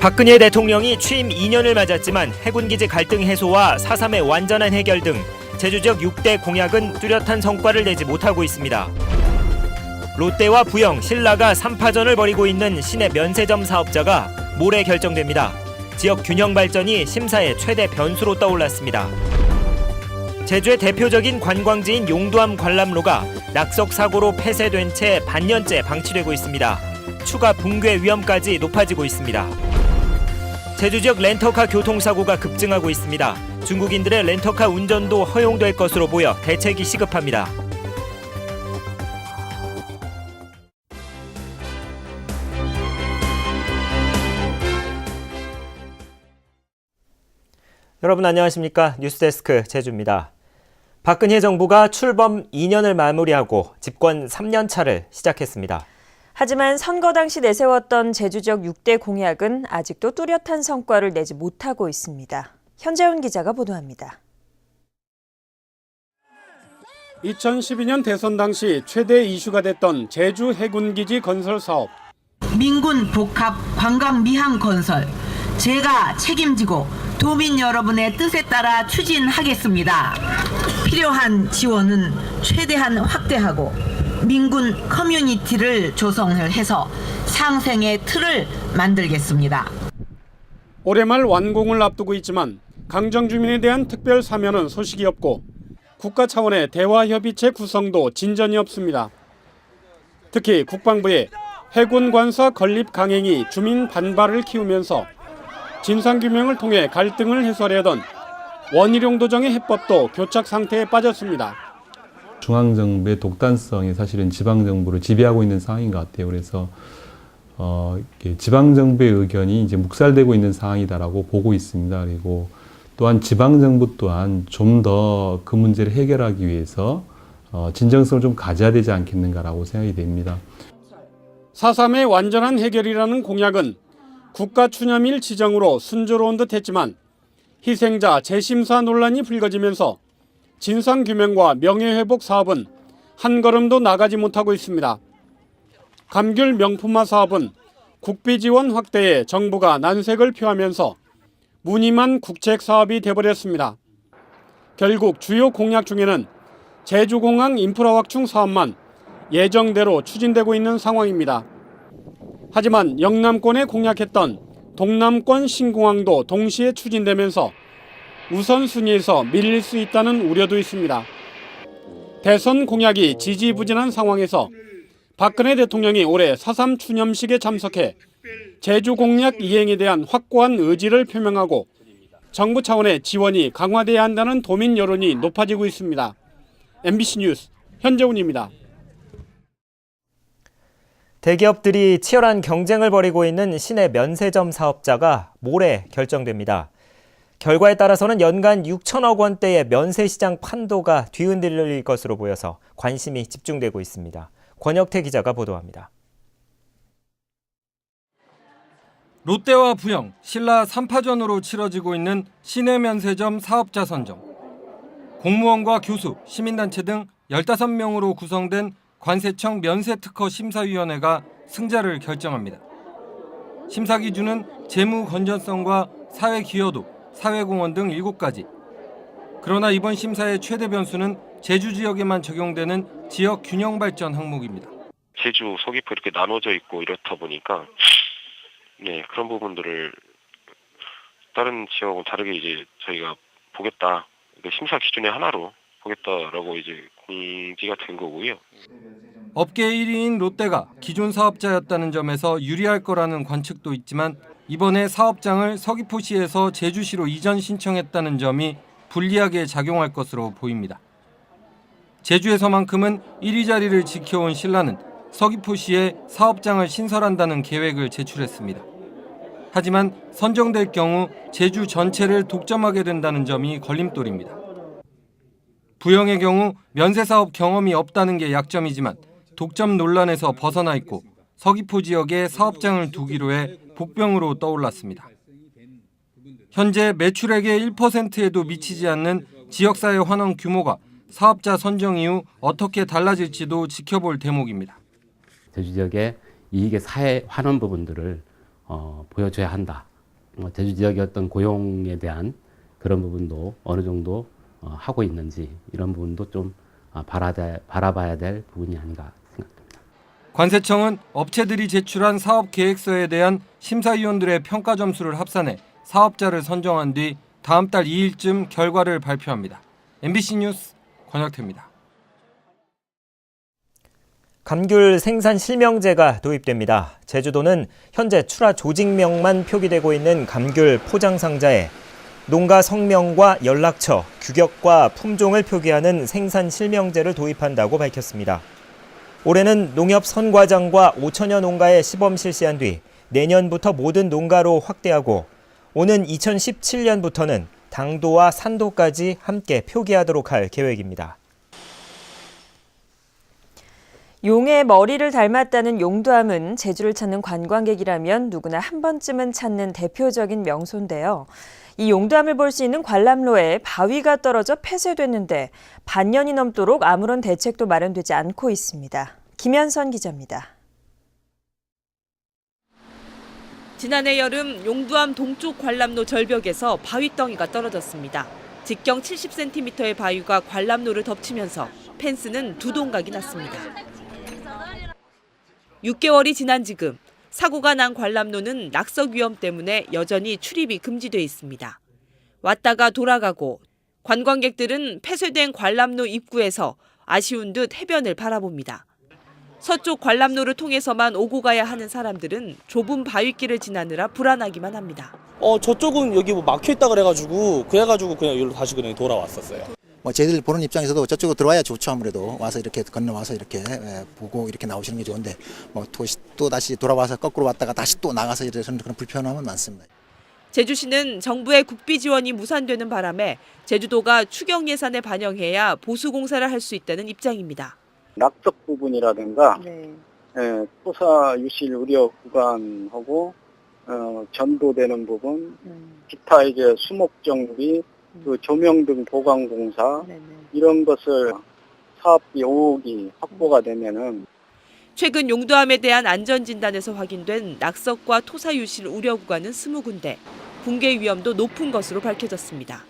박근혜 대통령이 취임 2년을 맞았지만 해군기지 갈등 해소와 4.3의 완전한 해결 등 제주 지역 6대 공약은 뚜렷한 성과를 내지 못하고 있습니다. 롯데와 부영, 신라가 3파전을 벌이고 있는 시내 면세점 사업자가 모레 결정됩니다. 지역 균형 발전이 심사의 최대 변수로 떠올랐습니다. 제주의 대표적인 관광지인 용두암 관람로가 낙석 사고로 폐쇄된 채 반년째 방치되고 있습니다. 추가 붕괴 위험까지 높아지고 있습니다. 제주 지역 렌터카 교통사고가 급증하고 있습니다. 중국인들의 렌터카 운전도 허용될 것으로 보여 대책이 시급합니다. 여러분 안녕하십니까? 뉴스데스크 제주입니다. 박근혜 정부가 출범 2년을 마무리하고 집권 3년 차를 시작했습니다. 하지만 선거 당시 내세웠던 제주 지역 6대 공약은 아직도 뚜렷한 성과를 내지 못하고 있습니다. 현재훈 기자가 보도합니다. 2012년 대선 당시 최대 이슈가 됐던 제주 해군기지 건설 사업. 민군 복합 관광 미항 건설, 제가 책임지고 도민 여러분의 뜻에 따라 추진하겠습니다. 필요한 지원은 최대한 확대하고 민군 커뮤니티를 조성을 해서 상생의 틀을 만들겠습니다. 올해 말 완공을 앞두고 있지만 강정 주민에 대한 특별 사면은 소식이 없고 국가 차원의 대화협의체 구성도 진전이 없습니다. 특히 국방부의 해군 관사 건립 강행이 주민 반발을 키우면서 진상규명을 통해 갈등을 해소하려던 원희룡 도정의 해법도 교착 상태에 빠졌습니다. 중앙정부의 독단성이 사실은 지방정부를 지배하고 있는 상황인 것 같아요. 그래서 지방정부의 의견이 이제 묵살되고 있는 상황이다라고 보고 있습니다. 그리고 또한 지방정부 또한 좀 더 그 문제를 해결하기 위해서 진정성을 좀 가져야 되지 않겠는가라고 생각이 됩니다. 4.3의 완전한 해결이라는 공약은 국가 추념일 지정으로 순조로운 듯 했지만 희생자 재심사 논란이 불거지면서 진상규명과 명예회복 사업은 한 걸음도 나가지 못하고 있습니다. 감귤 명품화 사업은 국비 지원 확대에 정부가 난색을 표하면서 무늬만 국책 사업이 돼버렸습니다. 결국 주요 공약 중에는 제주공항 인프라 확충 사업만 예정대로 추진되고 있는 상황입니다. 하지만 영남권에 공약했던 동남권 신공항도 동시에 추진되면서 우선순위에서 밀릴 수 있다는 우려도 있습니다. 대선 공약이 지지부진한 상황에서 박근혜 대통령이 올해 4.3 추념식에 참석해 제주 공약 이행에 대한 확고한 의지를 표명하고 정부 차원의 지원이 강화돼야 한다는 도민 여론이 높아지고 있습니다. MBC 뉴스 현재훈입니다. 대기업들이 치열한 경쟁을 벌이고 있는 시내 면세점 사업자가 모레 결정됩니다. 결과에 따라서는 연간 6천억 원대의 면세시장 판도가 뒤흔들릴 것으로 보여서 관심이 집중되고 있습니다. 권혁태 기자가 보도합니다. 롯데와 부영, 신라 3파전으로 치러지고 있는 시내 면세점 사업자 선정. 공무원과 교수, 시민단체 등 15명으로 구성된 관세청 면세특허 심사위원회가 승자를 결정합니다. 심사 기준은 재무 건전성과 사회 기여도, 사회공헌 등 7가지. 그러나 이번 심사의 최대 변수는 제주 지역에만 적용되는 지역 균형 발전 항목입니다. 제주, 서귀포 이렇게 나눠져 있고 이렇다 보니까 그런 부분들을 다른 지역하고 다르게 이제 저희가 보겠다. 심사 기준의 하나로 보겠다라고 이제 공지가 된 거고요. 업계 1위인 롯데가 기존 사업자였다는 점에서 유리할 거라는 관측도 있지만 이번에 사업장을 서귀포시에서 제주시로 이전 신청했다는 점이 불리하게 작용할 것으로 보입니다. 제주에서만큼은 1위 자리를 지켜온 신라는 서귀포시에 사업장을 신설한다는 계획을 제출했습니다. 하지만 선정될 경우 제주 전체를 독점하게 된다는 점이 걸림돌입니다. 부영의 경우 면세사업 경험이 없다는 게 약점이지만 독점 논란에서 벗어나 있고 서귀포 지역에 사업장을 두기로 해 복병으로 떠올랐습니다. 현재 매출액의 1%에도 미치지 않는 지역사회 환원 규모가 사업자 선정 이후 어떻게 달라질지도 지켜볼 대목입니다. 제주 지역의 이익의 사회 환원 부분들을 보여줘야 한다. 제주 지역의 어떤 고용에 대한 그런 부분도 어느 정도 하고 있는지 이런 부분도 좀 바라봐야 될 부분이 아닌가 생각됩니다. 관세청은 업체들이 제출한 사업 계획서에 대한 심사위원들의 평가 점수를 합산해 사업자를 선정한 뒤 다음 달 2일쯤 결과를 발표합니다. MBC 뉴스 권혁태입니다. 감귤 생산 실명제가 도입됩니다. 제주도는 현재 출하 조직명만 표기되고 있는 감귤 포장 상자에 농가 성명과 연락처, 규격과 품종을 표기하는 생산 실명제를 도입한다고 밝혔습니다. 올해는 농협 선과장과 5천여 농가에 시범 실시한 뒤 내년부터 모든 농가로 확대하고 오는 2017년부터는 당도와 산도까지 함께 표기하도록 할 계획입니다. 용의 머리를 닮았다는 용두암은 제주를 찾는 관광객이라면 누구나 한 번쯤은 찾는 대표적인 명소인데요. 이 용두암을 볼 수 있는 관람로에 바위가 떨어져 폐쇄됐는데 반년이 넘도록 아무런 대책도 마련되지 않고 있습니다. 김현선 기자입니다. 지난해 여름 용두암 동쪽 관람로 절벽에서 바위덩이가 떨어졌습니다. 직경 70cm의 바위가 관람로를 덮치면서 펜스는 두 동각이 났습니다. 6개월이 지난 지금 사고가 난 관람로는 낙석 위험 때문에 여전히 출입이 금지돼 있습니다. 왔다가 돌아가고 관광객들은 폐쇄된 관람로 입구에서 아쉬운 듯 해변을 바라봅니다. 서쪽 관람로를 통해서만 오고 가야 하는 사람들은 좁은 바위길을 지나느라 불안하기만 합니다. 저쪽은 여기 뭐 막혀있다 그래가지고 그냥 여기로 다시 그냥 돌아왔었어요. 저희들 보는 입장에서도 저쪽으로 들어와야 좋죠. 아무래도 와서 이렇게 건너와서 이렇게 보고 이렇게 나오시는 게 좋은데 또 다시 돌아와서 거꾸로 왔다가 다시 또 나가서 이러는 그런 불편함은 많습니다. 제주시는 정부의 국비 지원이 무산되는 바람에 제주도가 추경 예산에 반영해야 보수 공사를 할 수 있다는 입장입니다. 낙석 부분이라든가 토사 유실 우려 구간하고 전도되는 부분, 기타 이제 수목 정비, 그 조명 등 보강 공사 이런 것을 사업비 5억이 확보가 되면은 최근 용두암에 대한 안전진단에서 확인된 낙석과 토사 유실 우려 구간은 20군데, 붕괴 위험도 높은 것으로 밝혀졌습니다.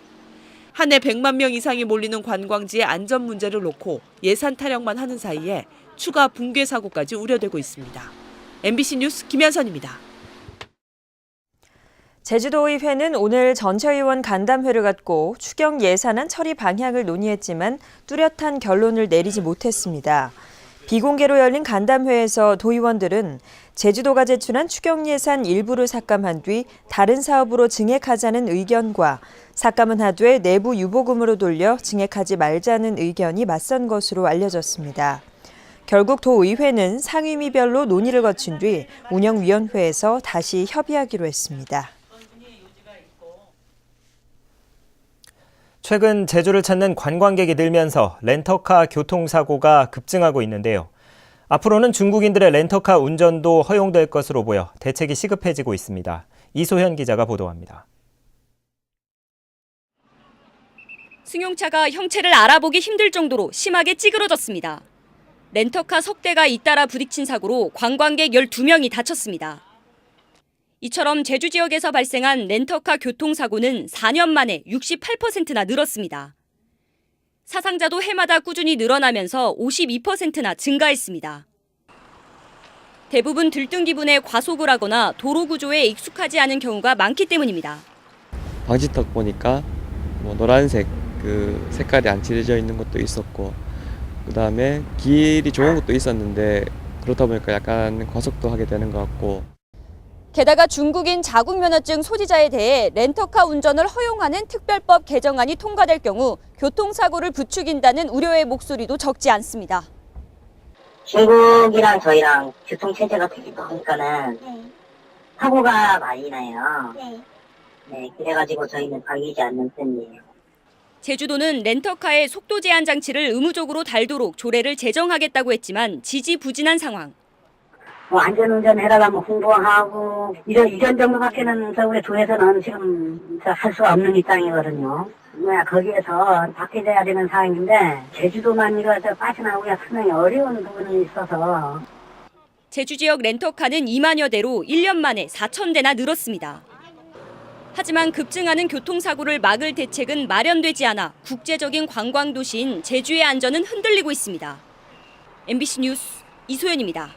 한 해 100만 명 이상이 몰리는 관광지의 안전 문제를 놓고 예산 타령만 하는 사이에 추가 붕괴 사고까지 우려되고 있습니다. MBC 뉴스 김현선입니다. 제주도의회는 오늘 전체의원 간담회를 갖고 추경 예산안 처리 방향을 논의했지만 뚜렷한 결론을 내리지 못했습니다. 비공개로 열린 간담회에서 도의원들은 제주도가 제출한 추경 예산 일부를 삭감한 뒤 다른 사업으로 증액하자는 의견과 삭감은 하되 내부 유보금으로 돌려 증액하지 말자는 의견이 맞선 것으로 알려졌습니다. 결국 도의회는 상임위별로 논의를 거친 뒤 운영위원회에서 다시 협의하기로 했습니다. 최근 제주를 찾는 관광객이 늘면서 렌터카 교통사고가 급증하고 있는데요. 앞으로는 중국인들의 렌터카 운전도 허용될 것으로 보여 대책이 시급해지고 있습니다. 이소현 기자가 보도합니다. 승용차가 형체를 알아보기 힘들 정도로 심하게 찌그러졌습니다. 렌터카 석 대가 잇따라 부딪힌 사고로 관광객 12명이 다쳤습니다. 이처럼 제주 지역에서 발생한 렌터카 교통사고는 4년 만에 68%나 늘었습니다. 사상자도 해마다 꾸준히 늘어나면서 52%나 증가했습니다. 대부분 들뜬 기분에 과속을 하거나 도로 구조에 익숙하지 않은 경우가 많기 때문입니다. 방지턱 보니까 노란색 색깔이 안 칠해져 있는 것도 있었고, 그다음에 길이 좋은 것도 있었는데 그렇다 보니까 약간 과속도 하게 되는 것 같고. 게다가 중국인 자국 면허증 소지자에 대해 렌터카 운전을 허용하는 특별법 개정안이 통과될 경우 교통사고를 부추긴다는 우려의 목소리도 적지 않습니다. 중국이랑 저희랑 교통체제가 되게 하니까는 사고가 많이 나요. 그래가지고 저희는 방해하지 않는 편이에요. 제주도는 렌터카의 속도 제한 장치를 의무적으로 달도록 조례를 제정하겠다고 했지만 지지부진한 상황. 안전운전 해라가 홍보하고 이런 정도밖에는 서울의 도에서는 지금 할 수 없는 입장이거든요. 거기에서 바뀌어야 되는 상황인데 제주도만 이거 빠져나오기가 상당히 어려운 부분이 있어서. 제주 지역 렌터카는 2만여 대로 1년 만에 4,000대나 늘었습니다. 하지만 급증하는 교통사고를 막을 대책은 마련되지 않아 국제적인 관광도시인 제주의 안전은 흔들리고 있습니다. MBC 뉴스 이소연입니다.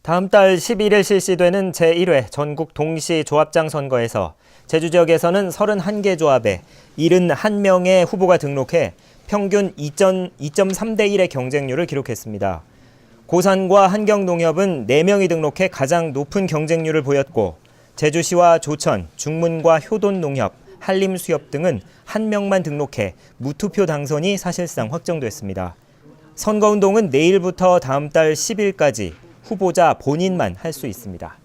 다음 달 11일 실시되는 제1회 전국 동시 조합장 선거에서 제주 지역에서는 31개 조합에 71명의 후보가 등록해 평균 2.3대 1의 경쟁률을 기록했습니다. 고산과 한경농협은 4명이 등록해 가장 높은 경쟁률을 보였고 제주시와 조천, 중문과 효돈농협, 한림수협 등은 1명만 등록해 무투표 당선이 사실상 확정됐습니다. 선거운동은 내일부터 다음 달 10일까지 후보자 본인만 할 수 있습니다.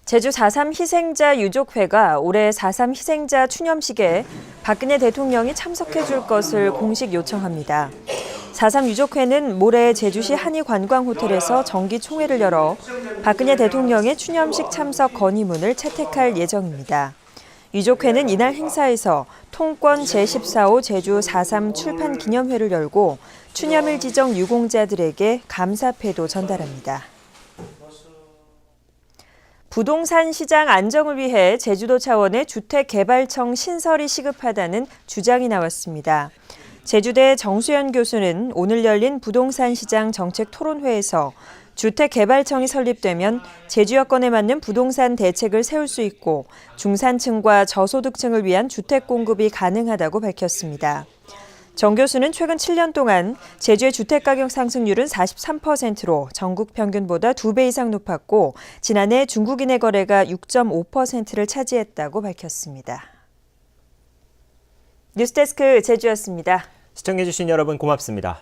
제주 4.3 희생자 유족회가 올해 4.3 희생자 추념식에 박근혜 대통령이 참석해 줄 것을 공식 요청합니다. 4.3 유족회는 모레 제주시 한의관광호텔에서 정기총회를 열어 박근혜 대통령의 추념식 참석 건의문을 채택할 예정입니다. 유족회는 이날 행사에서 통권 제14호 제주 4.3 출판 기념회를 열고 추념일 지정 유공자들에게 감사패도 전달합니다. 부동산 시장 안정을 위해 제주도 차원의 주택개발청 신설이 시급하다는 주장이 나왔습니다. 제주대 정수연 교수는 오늘 열린 부동산 시장 정책 토론회에서 주택개발청이 설립되면 제주 여건에 맞는 부동산 대책을 세울 수 있고 중산층과 저소득층을 위한 주택 공급이 가능하다고 밝혔습니다. 정 교수는 최근 7년 동안 제주의 주택가격 상승률은 43%로 전국 평균보다 2배 이상 높았고 지난해 중국인의 거래가 6.5%를 차지했다고 밝혔습니다. 뉴스데스크 제주였습니다. 시청해주신 여러분 고맙습니다.